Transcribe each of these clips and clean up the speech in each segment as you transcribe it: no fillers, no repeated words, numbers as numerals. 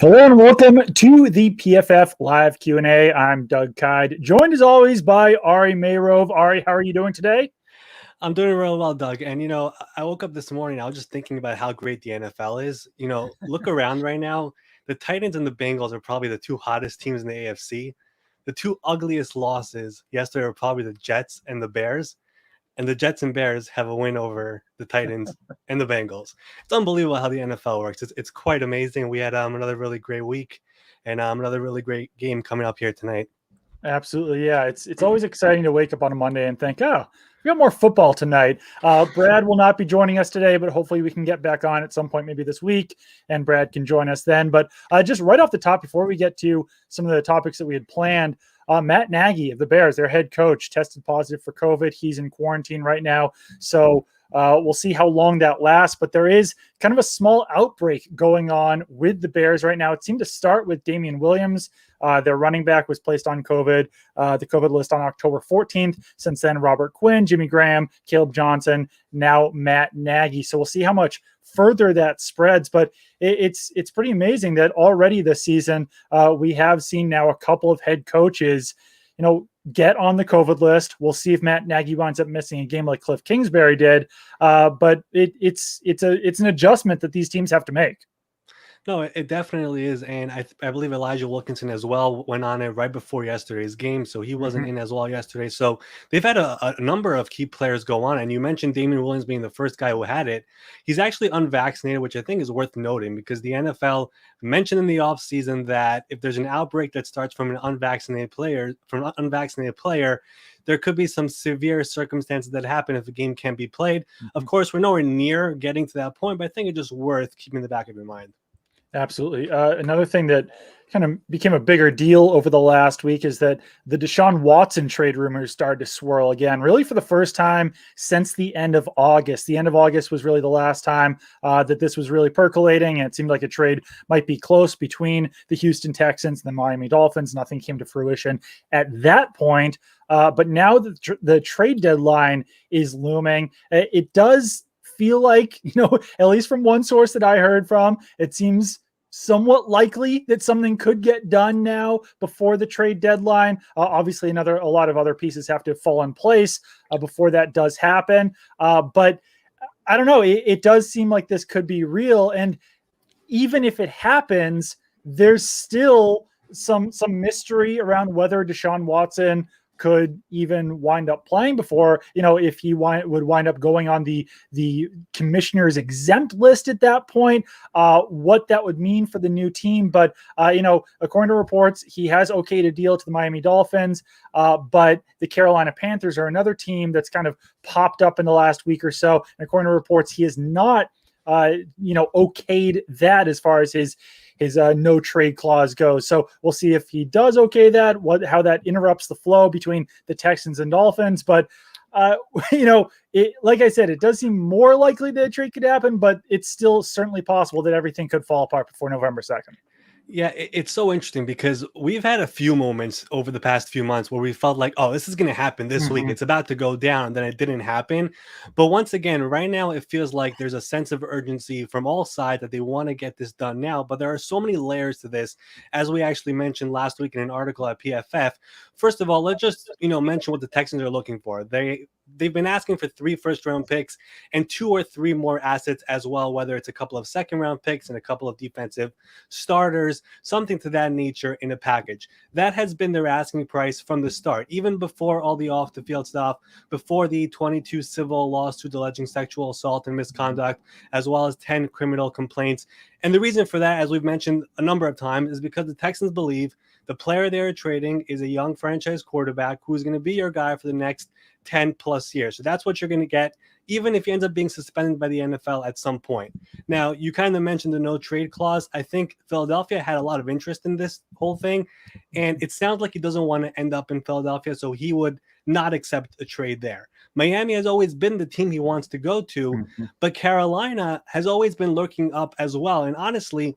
Hello and welcome to the PFF Live Q&A. I'm Doug Kyed, joined as always by Ari Meirov. Ari, how are you doing today? I'm doing real well, Doug. And, I woke up this morning, I was just thinking about how great the NFL is. Look around right now. The Titans and the Bengals are probably the two hottest teams in the AFC. The two ugliest losses yesterday are probably the Jets and the Bears. And the Jets and Bears have a win over the Titans and the Bengals. It's unbelievable how the NFL works. It's quite amazing. We had another really great week and another really great game coming up here tonight. Absolutely, yeah. It's always exciting to wake up on a Monday and think, oh, we got more football tonight. Brad will not be joining us today, but hopefully we can get back on at some point, maybe this week, and Brad can join us then. But just right off the top, before we get to some of the topics that we had planned, Matt Nagy of the Bears, their head coach, tested positive for COVID. He's in quarantine right now. So we'll see how long that lasts. But there is kind of a small outbreak going on with the Bears right now. It seemed to start with Damian Williams. Their running back was placed on the COVID list on October 14th. Since then, Robert Quinn, Jimmy Graham, Caleb Johnson, now Matt Nagy. So we'll see how much further that spreads. But it's pretty amazing that already this season we have seen now a couple of head coaches, get on the COVID list. We'll see if Matt Nagy winds up missing a game like Cliff Kingsbury did. But it's an adjustment that these teams have to make. No, it definitely is. And I believe Elijah Wilkinson as well went on it right before yesterday's game. So he wasn't in as well yesterday. So they've had a number of key players go on. And you mentioned Damian Williams being the first guy who had it. He's actually unvaccinated, which I think is worth noting because the NFL mentioned in the offseason that if there's an outbreak that starts from an unvaccinated player, there could be some severe circumstances that happen if a game can't be played. Of course, we're nowhere near getting to that point, but I think it's just worth keeping in the back of your mind. Absolutely. Another thing that kind of became a bigger deal over the last week is that the Deshaun Watson trade rumors started to swirl again, really for the first time since the end of August. The end of August was really the last time that this was really percolating, and it seemed like a trade might be close between the Houston Texans and the Miami Dolphins. Nothing came to fruition at that point. But now the trade deadline is looming. It does feel like, at least from one source that I heard from, it seems somewhat likely that something could get done now before the trade deadline. Obviously, a lot of other pieces have to fall in place before that does happen. But I don't know. It does seem like this could be real. And even if it happens, there's still some mystery around whether Deshaun Watson could even wind up playing before, if he would wind up going on the commissioner's exempt list at that point, what that would mean for the new team. But, according to reports, he has okayed a deal to the Miami Dolphins, but the Carolina Panthers are another team that's kind of popped up in the last week or so. And according to reports, he has not okayed that as far as his no trade clause goes. So we'll see if he does okay that, how that interrupts the flow between the Texans and Dolphins. But like I said, it does seem more likely that a trade could happen, but it's still certainly possible that everything could fall apart before November 2nd. Yeah, it's so interesting because we've had a few moments over the past few months where we felt like, oh, this is going to happen this week. It's about to go down. And then it didn't happen. But once again, right now, it feels like there's a sense of urgency from all sides that they want to get this done now. But there are so many layers to this, as we actually mentioned last week in an article at PFF. First of all, let's just, mention what the Texans are looking for. They've been asking for 3 first-round picks and 2 or 3 more assets as well, whether it's a couple of second-round picks and a couple of defensive starters, something to that nature in a package. That has been their asking price from the start, even before all the off-the-field stuff, before the 22 civil lawsuits alleging sexual assault and misconduct, as well as 10 criminal complaints. And the reason for that, as we've mentioned a number of times, is because the Texans believe the player they are trading is a young franchise quarterback who's going to be your guy for the next 10 plus years. So that's what you're going to get, even if he ends up being suspended by the NFL at some point. Now, you kind of mentioned the no trade clause. I think Philadelphia had a lot of interest in this whole thing, and it sounds like he doesn't want to end up in Philadelphia, so he would not accept a trade there. Miami has always been the team he wants to go to, but Carolina has always been lurking up as well. And honestly,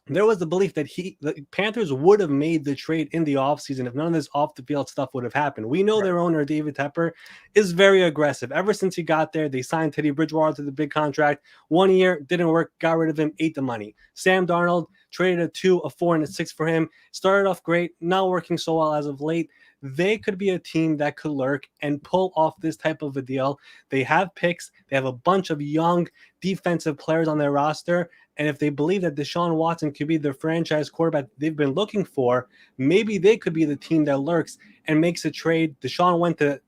there was the belief that the Panthers would have made the trade in the offseason if none of this off the field stuff would have happened. We know their owner, David Tepper, is very aggressive. Ever since he got there, they signed Teddy Bridgewater to the big contract. 1 year, didn't work, got rid of him, ate the money. Sam Darnold traded a 2, a 4, and a 6 for him. Started off great, not working so well as of late. They could be a team that could lurk and pull off this type of a deal. They have picks. They have a bunch of young defensive players on their roster. And if they believe that Deshaun Watson could be the franchise quarterback they've been looking for, maybe they could be the team that lurks and makes a trade. Deshaun went to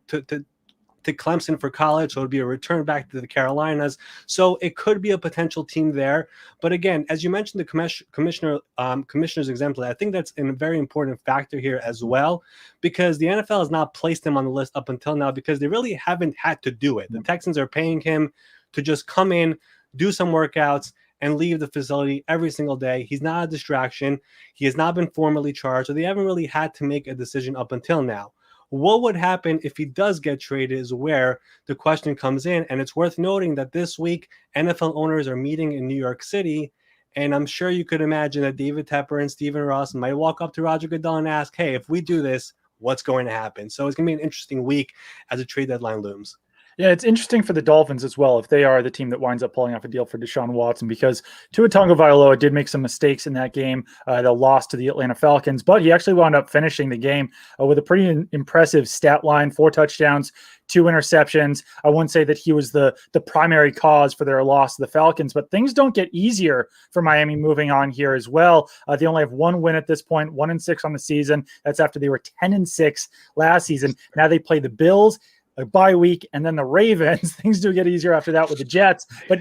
Clemson for college, so it would be a return back to the Carolinas. So it could be a potential team there. But again, as you mentioned, the commissioner's exemplar, I think that's a very important factor here as well, because the NFL has not placed him on the list up until now because they really haven't had to do it. The Texans are paying him to just come in, do some workouts, and leave the facility every single day. He's not a distraction. He has not been formally charged, so they haven't really had to make a decision up until now. What would happen if he does get traded is where the question comes in, and it's worth noting that this week NFL owners are meeting in New York City, and I'm sure you could imagine that David Tepper and Stephen Ross might walk up to Roger Goodell and ask, hey, if we do this, what's going to happen? So it's going to be an interesting week as the trade deadline looms. Yeah, it's interesting for the Dolphins as well if they are the team that winds up pulling off a deal for Deshaun Watson, because Tua Tagovailoa did make some mistakes in that game. They lost to the Atlanta Falcons, but he actually wound up finishing the game with a pretty impressive stat line: 4 touchdowns, 2 interceptions. I wouldn't say that he was the primary cause for their loss to the Falcons, but things don't get easier for Miami moving on here as well. They only have 1 win at this point, 1-6 on the season. That's after they were 10-6 last season. Now they play the Bills, a bye week, and then the Ravens. Things do get easier after that with the Jets, but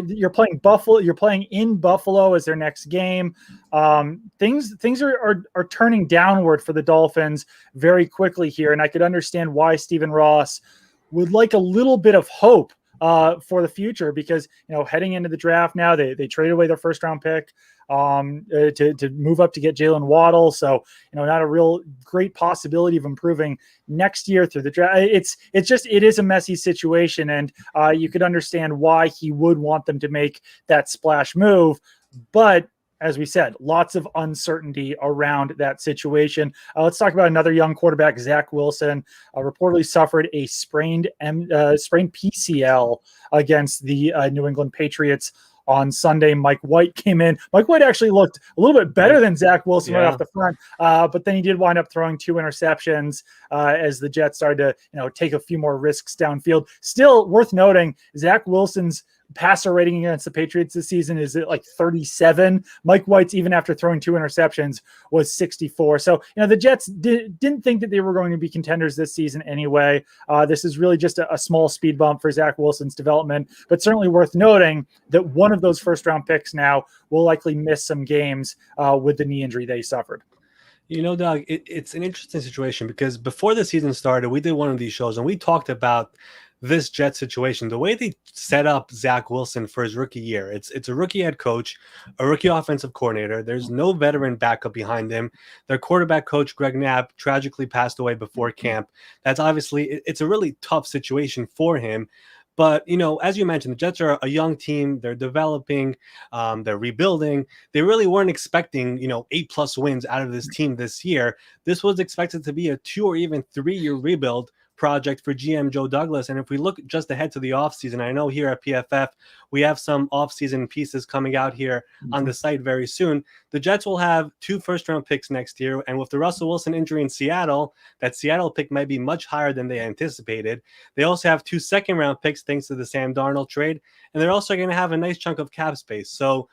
you're playing Buffalo. You're playing in Buffalo as their next game. Things are turning downward for the Dolphins very quickly here, and I could understand why Stephen Ross would like a little bit of hope for the future, because heading into the draft now, they trade away their first round pick to move up to get Jalen Waddle. So not a real great possibility of improving next year through the draft. It is a messy situation, and you could understand why he would want them to make that splash move, but as we said, lots of uncertainty around that situation. Let's talk about another young quarterback, Zach Wilson, reportedly suffered a sprained PCL against the New England Patriots on Sunday. Mike White came in. Mike White actually looked a little bit better than Zach Wilson right off the front, but then he did wind up throwing 2 interceptions as the Jets started to take a few more risks downfield. Still worth noting, Zach Wilson's passer rating against the Patriots this season is at like 37. Mike White's, even after throwing 2 interceptions, was 64. So, the Jets didn't think that they were going to be contenders this season anyway. This is really just a small speed bump for Zach Wilson's development, but certainly worth noting that one of those first round picks now will likely miss some games with the knee injury they suffered. Doug, it's an interesting situation because before the season started, we did one of these shows and we talked about this Jet situation, the way they set up Zach Wilson for his rookie year. It's a rookie head coach, a rookie offensive coordinator. There's no veteran backup behind him. Their quarterback coach, Greg Knapp, tragically passed away before camp. That's obviously, it's a really tough situation for him. But, as you mentioned, the Jets are a young team. They're developing. They're rebuilding. They really weren't expecting, 8+ wins out of this team this year. This was expected to be a 2 or even 3-year rebuild project for GM Joe Douglas. And if we look just ahead to the offseason, I know here at PFF, we have some offseason pieces coming out here on the site very soon. The Jets will have 2 first-round picks next year. And with the Russell Wilson injury in Seattle, that Seattle pick might be much higher than they anticipated. They also have 2 second-round picks thanks to the Sam Darnold trade. And they're also going to have a nice chunk of cap space. So,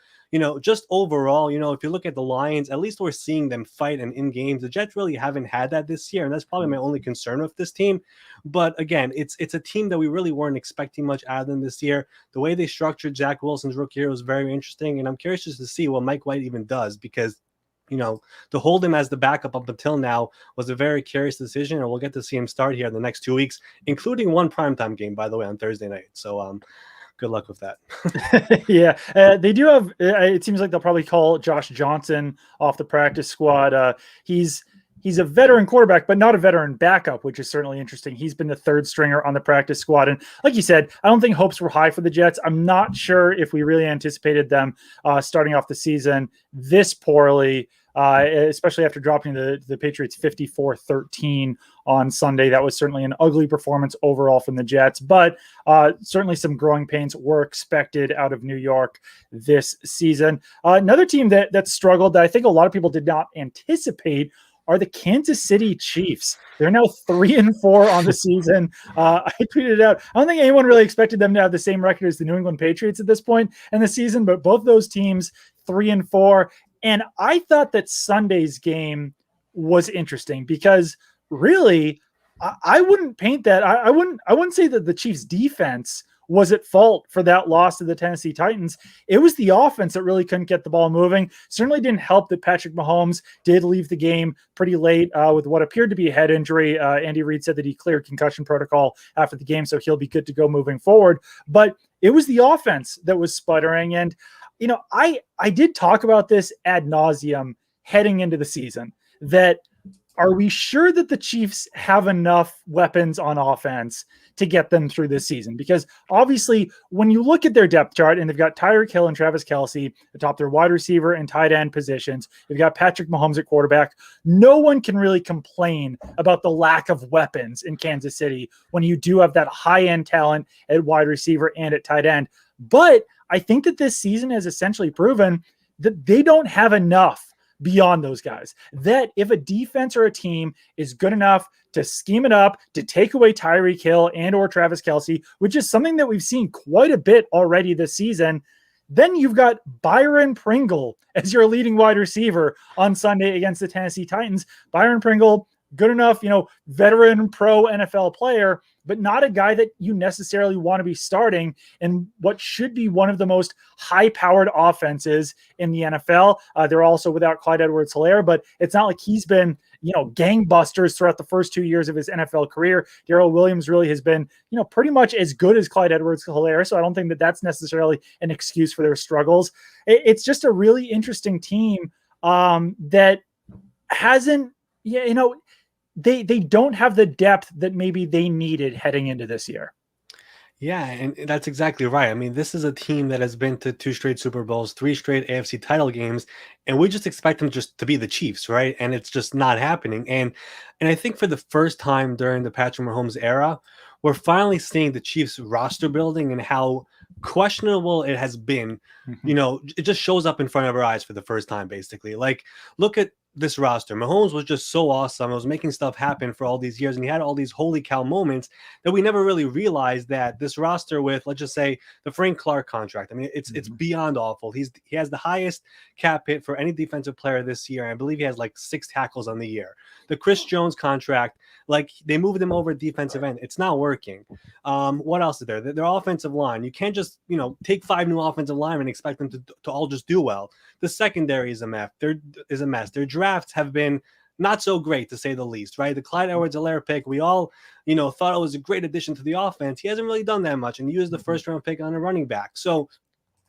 just overall, if you look at the Lions, at least we're seeing them fight and in games. The Jets really haven't had that this year, and that's probably my only concern with this team. But again, it's a team that we really weren't expecting much out of them this year. The way they structured Zach Wilson's rookie year was very interesting, and I'm curious just to see what Mike White even does, because to hold him as the backup up until now was a very curious decision, and we'll get to see him start here in the next 2 weeks, including one primetime game, by the way, on Thursday night. So, good luck with that. Yeah, they do have. It seems like they'll probably call Josh Johnson off the practice squad. He he's a veteran quarterback, but not a veteran backup, which is certainly interesting. He's been the third stringer on the practice squad. And like you said, I don't think hopes were high for the Jets. I'm not sure if we really anticipated them starting off the season this poorly, especially after dropping the Patriots 54-13 on Sunday. That was certainly an ugly performance overall from the Jets, but certainly some growing pains were expected out of New York this season. Another team that struggled that I think a lot of people did not anticipate are the Kansas City Chiefs. They're now 3-4 on the season. I tweeted it out. I don't think anyone really expected them to have the same record as the New England Patriots at this point in the season, but both those teams 3-4. And I thought that Sunday's game was interesting because really, I wouldn't paint that. I wouldn't say that the Chiefs' defense was at fault for that loss to the Tennessee Titans. It was the offense that really couldn't get the ball moving. Certainly didn't help that Patrick Mahomes did leave the game pretty late with what appeared to be a head injury. Andy Reid said that he cleared concussion protocol after the game, so he'll be good to go moving forward. But it was the offense that was sputtering. And, you know, I did talk about this ad nauseum heading into the season, that are we sure that the Chiefs have enough weapons on offense to get them through this season? Because obviously, when you look at their depth chart, and they've got Tyreek Hill and Travis Kelce atop their wide receiver and tight end positions, they've got Patrick Mahomes at quarterback. No one can really complain about the lack of weapons in Kansas City when you do have that high-end talent at wide receiver and at tight end. But I think that this season has essentially proven that they don't have enough beyond those guys. That if a defense or a team is good enough to scheme it up, to take away Tyreek Hill and or Travis Kelce, which is something that we've seen quite a bit already this season, then you've got Byron Pringle as your leading wide receiver on Sunday against the Tennessee Titans. Byron Pringle, good enough, veteran pro NFL player, but not a guy that you necessarily want to be starting in what should be one of the most high-powered offenses in the NFL. They're also without Clyde Edwards-Helaire, but it's not like he's been, gangbusters throughout the first 2 years of his NFL career. Darrell Williams really has been, pretty much as good as Clyde Edwards-Helaire, so I don't think that that's necessarily an excuse for their struggles. It's just a really interesting team that hasn't, they don't have the depth that maybe they needed heading into this year. Yeah, and that's exactly right. I mean, this is a team that has been to 2 straight Super Bowls, 3 straight AFC title games, and we just expect them just to be the Chiefs, right? And it's just not happening. And I think for the first time during the Patrick Mahomes era, we're finally seeing the Chiefs roster building and how questionable it has been. Mm-hmm. It just shows up in front of our eyes for the first time, basically. Like, look at this roster. Mahomes was just so awesome. It was making stuff happen for all these years, and he had all these holy cow moments that we never really realized that this roster with, let's just say, the Frank Clark contract. I mean, it's beyond awful. He has the highest cap hit for any defensive player this year. I believe he has like 6 tackles on the year. The Chris Jones contract, like they moved him over defensive end. It's not working. What else is there? Their offensive line. You can't just, take 5 new offensive linemen and expect them to all just do well. The secondary is a mess. Their drafts have been not so great, to say the least, right? The Clyde Edwards-Helaire pick, we all, thought it was a great addition to the offense. He hasn't really done that much, and he used the first round pick on a running back. So,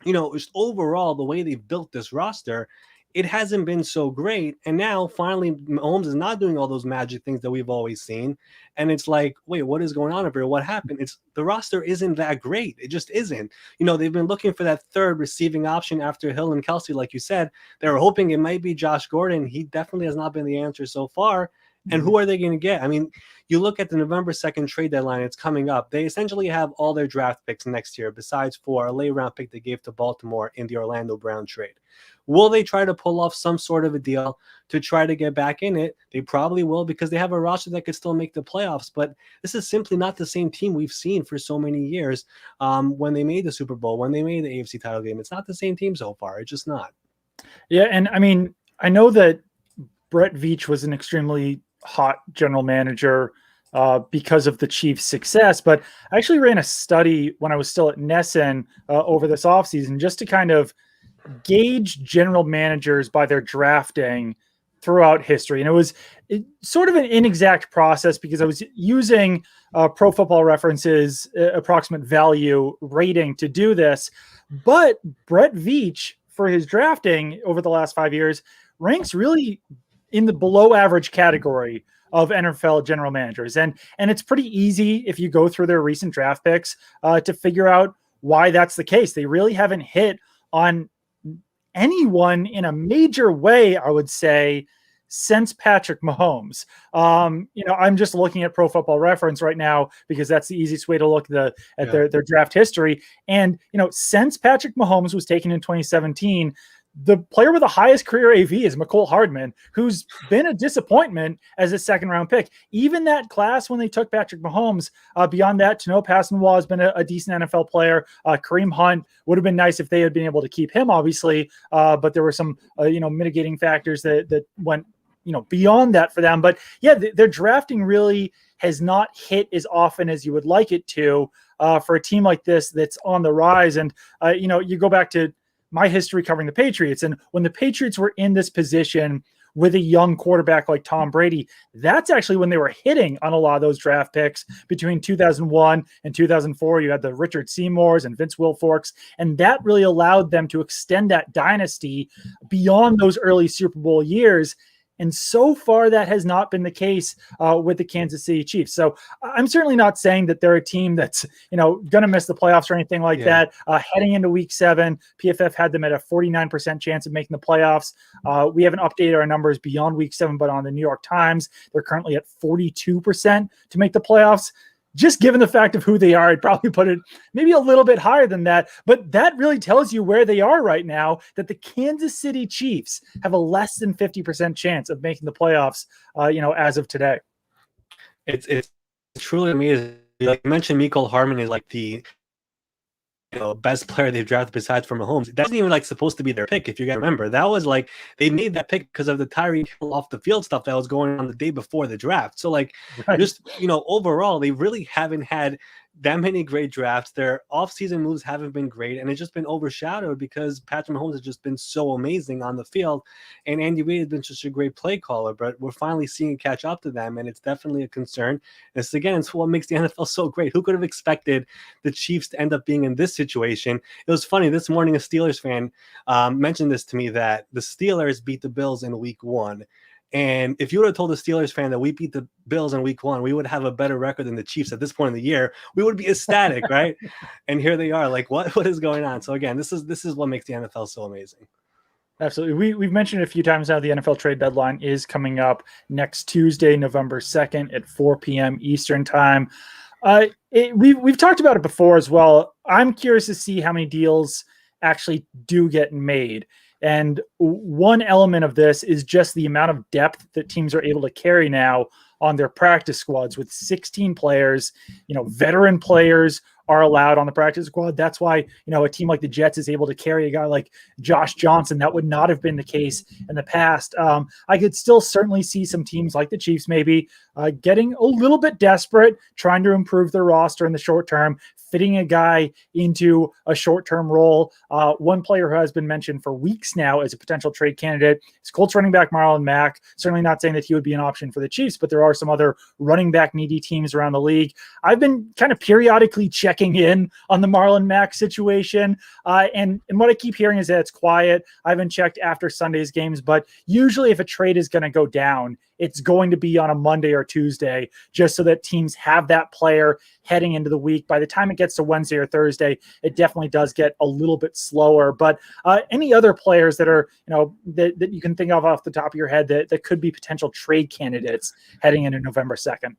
just overall, the way they've built this roster, it hasn't been so great. And now finally Mahomes is not doing all those magic things that we've always seen. And it's like, wait, what is going on over here? What happened? It's the roster isn't that great. It just isn't. They've been looking for that third receiving option after Hill and Kelce, like you said. They were hoping it might be Josh Gordon. He definitely has not been the answer so far. And who are they going to get? I mean, you look at the November 2nd trade deadline, it's coming up. They essentially have all their draft picks next year, besides for a late round pick they gave to Baltimore in the Orlando Brown trade. Will they try to pull off some sort of a deal to try to get back in it? They probably will, because they have a roster that could still make the playoffs. But this is simply not the same team we've seen for so many years when they made the Super Bowl, when they made the AFC title game. It's not the same team so far. It's just not. Yeah, and I mean, I know that Brett Veach was an extremely hot general manager because of the Chiefs' success, but I actually ran a study when I was still at Nesson over this offseason just to kind of gauge general managers by their drafting throughout history. And it was sort of an inexact process because I was using Pro Football Reference's approximate value rating to do this. But Brett Veach, for his drafting over the last 5 years, ranks really in the below average category of NFL general managers. And it's pretty easy if you go through their recent draft picks to figure out why that's the case. They really haven't hit on anyone in a major way, I would say, since Patrick Mahomes. I'm just looking at Pro Football Reference right now because that's the easiest way to look at their draft history. And, since Patrick Mahomes was taken in 2017, the player with the highest career AV is Mecole Hardman, who's been a disappointment as a second-round pick. Even that class when they took Patrick Mahomes, beyond that, Tanoh Passanwau has been a decent NFL player. Kareem Hunt would have been nice if they had been able to keep him, obviously, but there were some, mitigating factors that went, beyond that for them. But yeah, their drafting really has not hit as often as you would like it to for a team like this that's on the rise. And, you go back to my history covering the Patriots. And when the Patriots were in this position with a young quarterback like Tom Brady, that's actually when they were hitting on a lot of those draft picks between 2001 and 2004. You had the Richard Seymours and Vince Wilforks, and that really allowed them to extend that dynasty beyond those early Super Bowl years. And so far, that has not been the case with the Kansas City Chiefs. So I'm certainly not saying that they're a team that's, going to miss the playoffs or anything like that. Heading into week 7, PFF had them at a 49% chance of making the playoffs. We haven't updated our numbers beyond week 7, but on the New York Times, they're currently at 42% to make the playoffs. Just given the fact of who they are, I'd probably put it maybe a little bit higher than that. But that really tells you where they are right now, that the Kansas City Chiefs have a less than 50% chance of making the playoffs, as of today. It's truly amazing. Like you mentioned, Mecole Hardman is like the best player they've drafted besides for Mahomes. That wasn't even supposed to be their pick. If you guys remember, that was they made that pick because of the Tyreek Hill off the field stuff that was going on the day before the draft. So just overall, they really haven't had that many great drafts. Their offseason moves haven't been great, and it's just been overshadowed because Patrick Mahomes has just been so amazing on the field, and Andy Reid has been just a great play caller. But we're finally seeing it catch up to them, and it's definitely a concern. It's what makes the NFL so great. Who could have expected the Chiefs to end up being in this situation? It was funny. This morning, a Steelers fan mentioned this to me, that the Steelers beat the Bills in week 1. And if you would have told a Steelers fan that we beat the Bills in week 1, we would have a better record than the Chiefs at this point in the year. We would be ecstatic, right? And here they are. What is going on? So again, this is what makes the NFL so amazing. Absolutely. We've mentioned it a few times now, the NFL trade deadline is coming up next Tuesday, November 2nd at 4 p.m. Eastern time. We've talked about it before as well. I'm curious to see how many deals actually do get made. And one element of this is just the amount of depth that teams are able to carry now on their practice squads with 16 players. Veteran players are allowed on the practice squad. That's why, a team like the Jets is able to carry a guy like Josh Johnson. That would not have been the case in the past. I could still certainly see some teams like the Chiefs maybe getting a little bit desperate, trying to improve their roster in the short term, fitting a guy into a short-term role. One player who has been mentioned for weeks now as a potential trade candidate is Colts running back Marlon Mack. Certainly not saying that he would be an option for the Chiefs, but there are some other running back needy teams around the league. I've been kind of periodically checking in on the Marlon Mack situation. And what I keep hearing is that it's quiet. I haven't checked after Sunday's games, but usually if a trade is going to go down, it's going to be on a Monday or Tuesday, just so that teams have that player heading into the week. By the time it gets to Wednesday or Thursday, it definitely does get a little bit slower. But any other players that are, that you can think of off the top of your head that could be potential trade candidates heading into November 2nd?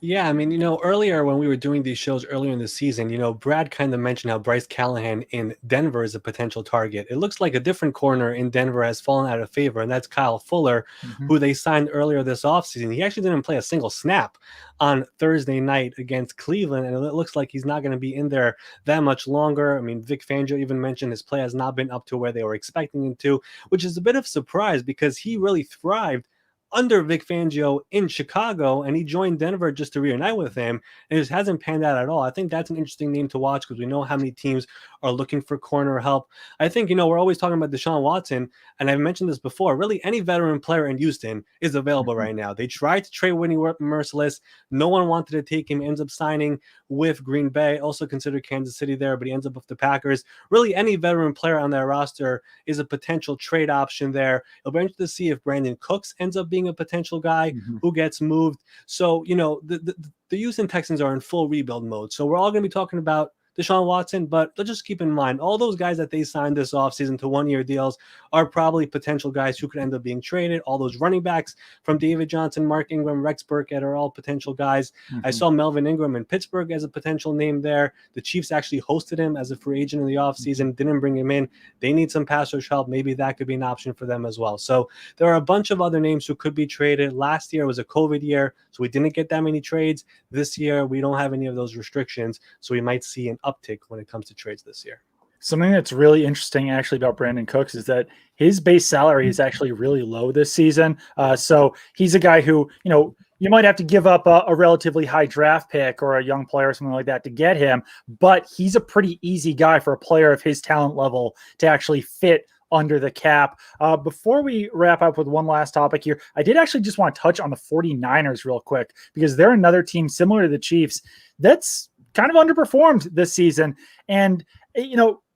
Yeah, I mean, earlier when we were doing these shows earlier in the season, Brad kind of mentioned how Bryce Callahan in Denver is a potential target. It looks like a different corner in Denver has fallen out of favor, and that's Kyle Fuller, who they signed earlier this offseason. He actually didn't play a single snap on Thursday night against Cleveland, and it looks like he's not going to be in there that much longer. I mean, Vic Fangio even mentioned his play has not been up to where they were expecting him to, which is a bit of a surprise because he really thrived under Vic Fangio in Chicago, and he joined Denver just to reunite with him, and it just hasn't panned out at all. I think that's an interesting name to watch because we know how many teams are looking for corner help. I think, we're always talking about Deshaun Watson, and I've mentioned this before. Really, any veteran player in Houston is available right now. They tried to trade Whitney Merciless. No one wanted to take him. Ends up signing with Green Bay, also considered Kansas City there, but he ends up with the Packers. Really, any veteran player on that roster is a potential trade option there. It'll be interesting to see if Brandon Cooks ends up being a potential guy who gets moved. So, the Houston Texans are in full rebuild mode. So we're all going to be talking about Deshaun Watson, but let's just keep in mind all those guys that they signed this offseason to one-year deals are probably potential guys who could end up being traded. All those running backs from David Johnson, Mark Ingram, Rex Burkhead are all potential guys. I saw Melvin Ingram in Pittsburgh as a potential name there. The Chiefs actually hosted him as a free agent in the offseason, didn't bring him in. They need some pass rush help. Maybe that could be an option for them as well. So there are a bunch of other names who could be traded. Last year was a COVID year, so we didn't get that many trades. This year, we don't have any of those restrictions, so we might see an uptick when it comes to trades this year. Something that's really interesting actually about Brandon Cooks is that his base salary is actually really low this season. So he's a guy who, you might have to give up a relatively high draft pick or a young player or something like that to get him, but he's a pretty easy guy for a player of his talent level to actually fit under the cap. Before we wrap up with one last topic here, I did actually just want to touch on the 49ers real quick because they're another team similar to the Chiefs that's kind of underperformed this season. And,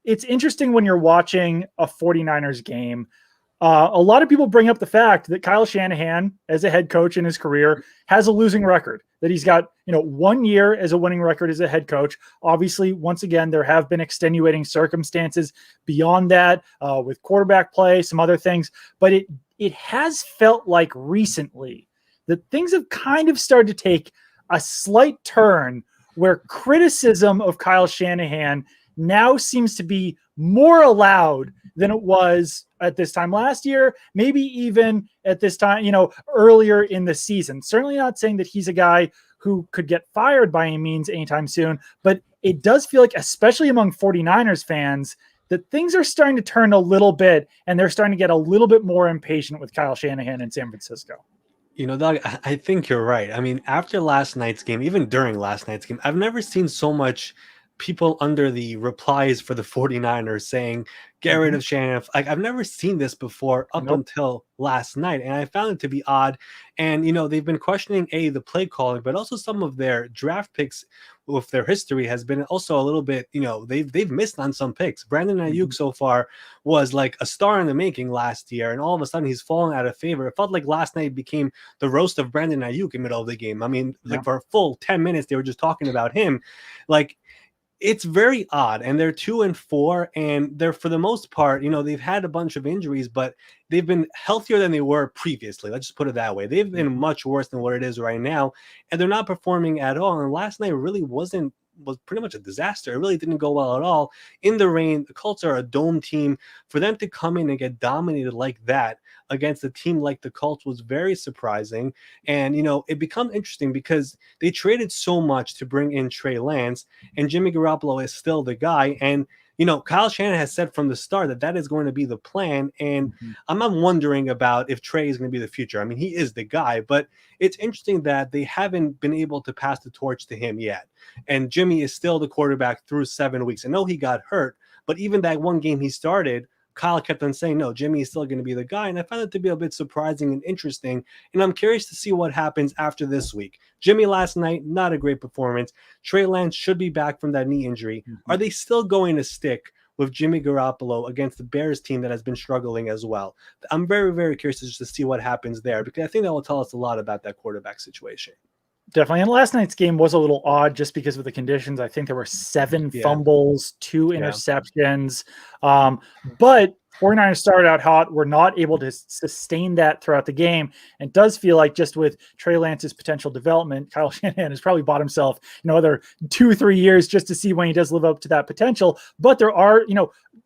it's interesting when you're watching a 49ers game. A lot of people bring up the fact that Kyle Shanahan, as a head coach in his career, has a losing record, that he's got, 1 year as a winning record as a head coach. Obviously, once again, there have been extenuating circumstances beyond that with quarterback play, some other things, but it has felt like recently that things have kind of started to take a slight turn where criticism of Kyle Shanahan now seems to be more allowed than it was at this time last year, maybe even at this time, earlier in the season. Certainly not saying that he's a guy who could get fired by any means anytime soon, but it does feel like, especially among 49ers fans, that things are starting to turn a little bit, and they're starting to get a little bit more impatient with Kyle Shanahan in San Francisco. Doug, I think you're right. I mean, after last night's game, even during last night's game, I've never seen so much people under the replies for the 49ers saying, get rid of Shanahan. Like, I've never seen this before up until last night, and I found it to be odd. And, they've been questioning, the play calling, but also some of their draft picks with their history has been also a little bit, they've missed on some picks. Brandon Ayuk so far was like a star in the making last year, and all of a sudden he's fallen out of favor. It felt like last night became the roast of Brandon Ayuk in the middle of the game. I mean, like for a full 10 minutes, they were just talking about him. Like, it's very odd, and they're 2-4, and they're, for the most part, they've had a bunch of injuries, but they've been healthier than they were previously. Let's just put it that way. They've been much worse than what it is right now, and they're not performing at all. And last night really was pretty much a disaster. It really didn't go well at all. In the rain, the Colts are a dome team. For them to come in and get dominated like that against a team like the Colts was very surprising. And, it becomes interesting because they traded so much to bring in Trey Lance, and Jimmy Garoppolo is still the guy. And, Kyle Shanahan has said from the start that is going to be the plan. And I'm not wondering about if Trey is going to be the future. I mean, he is the guy, but it's interesting that they haven't been able to pass the torch to him yet. And Jimmy is still the quarterback through 7 weeks. I know he got hurt, but even that one game he started, Kyle kept on saying, no, Jimmy is still going to be the guy. And I found it to be a bit surprising and interesting. And I'm curious to see what happens after this week. Jimmy last night, not a great performance. Trey Lance should be back from that knee injury. Are they still going to stick with Jimmy Garoppolo against the Bears team that has been struggling as well? I'm very, very curious to see what happens there, because I think that will tell us a lot about that quarterback situation. Definitely. And last night's game was a little odd just because of the conditions. I think there were 7 fumbles, 2 interceptions. But 49ers started out hot. Were not able to sustain that throughout the game. And it does feel like, just with Trey Lance's potential development, Kyle Shanahan has probably bought himself, another 2-3 years just to see when he does live up to that potential. But there are,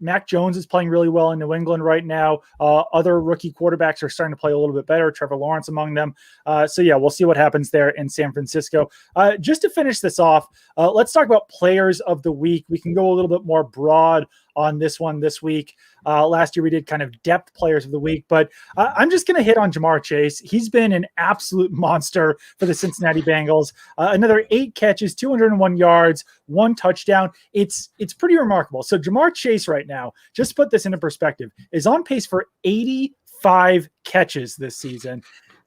Mac Jones is playing really well in New England right now. Other rookie quarterbacks are starting to play a little bit better. Trevor Lawrence among them. We'll see what happens there in San Francisco. Just to finish this off, let's talk about players of the week. We can go a little bit more broad on this one this week. Last year we did kind of depth players of the week, but I'm just going to hit on Jamar Chase. He's been an absolute monster for the Cincinnati Bengals. Another 8 catches, 201 yards, 1 touchdown. It's pretty remarkable. So Jamar Chase right now, just to put this into perspective, is on pace for 85 catches this season,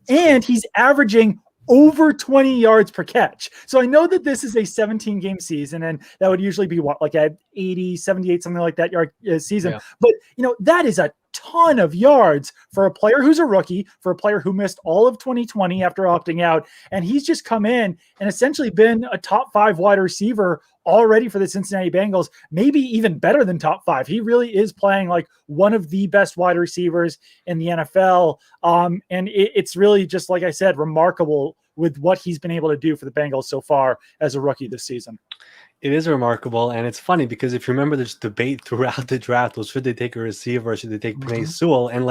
and he's averaging over 20 yards per catch. So I know that this is a 17 game season, and that would usually be like a 80, 78, something like that yard season. Yeah. But that is a ton of yards for a player who's a rookie, for a player who missed all of 2020 after opting out. And he's just come in and essentially been a top 5 wide receiver already for the Cincinnati Bengals, maybe even better than top 5. He really is playing like one of the best wide receivers in the NFL. And it's really just, like I said, remarkable with what he's been able to do for the Bengals so far as a rookie this season. It is remarkable, and it's funny because if you remember, this debate throughout the draft was, should they take a receiver or should they take Penei Sewell? And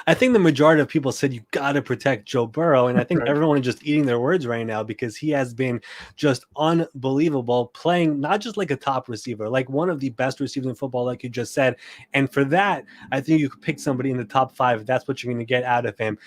I think the majority of people said you got to protect Joe Burrow, and I think everyone is just eating their words right now because he has been just unbelievable, playing not just like a top receiver, like one of the best receivers in football, like you just said. And for that, I think you could pick somebody in the top 5. That's what you're going to get out of him.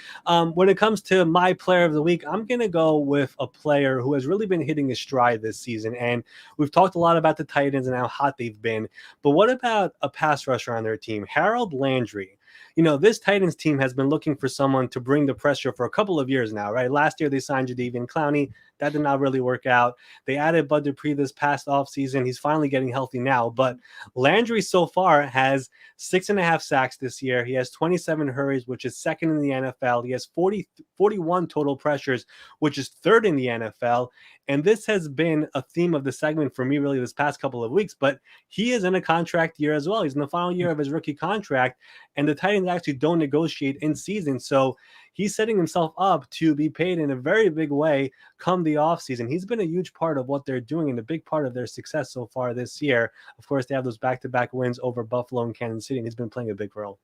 When it comes to my player of the week, I'm going to go with a player who has really been hitting his stride this season, and we've talked a lot about the Titans and how hot they've been, but what about a pass rusher on their team? Harold Landry. This Titans team has been looking for someone to bring the pressure for a couple of years now, right? Last year they signed Jadeveon Clowney. That did not really work out. They added Bud Dupree this past offseason. He's finally getting healthy now, but Landry so far has 6.5 sacks this year. He has 27 hurries, which is second in the NFL. He has 41 total pressures, which is third in the NFL. And this has been a theme of the segment for me really this past couple of weeks, but he is in a contract year as well. He's in the final year of his rookie contract, and the Titans actually don't negotiate in season. So he's setting himself up to be paid in a very big way come the offseason. He's been a huge part of what they're doing and a big part of their success so far this year. Of course, they have those back-to-back wins over Buffalo and Kansas City, and he's been playing a big role.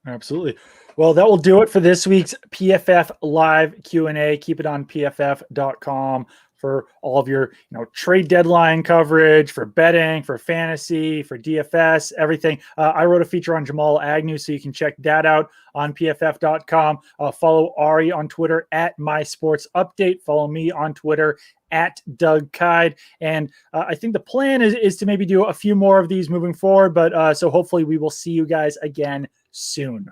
Absolutely. Well, that will do it for this week's PFF Live Q&A. Keep it on pff.com for all of your trade deadline coverage, for betting, for fantasy, for DFS, everything. I wrote a feature on Jamal Agnew, so you can check that out on pff.com. Follow Ari on Twitter at MySportsUpdate. Follow me on Twitter at Doug Kyed. And I think the plan is to maybe do a few more of these moving forward, but so hopefully we will see you guys again soon.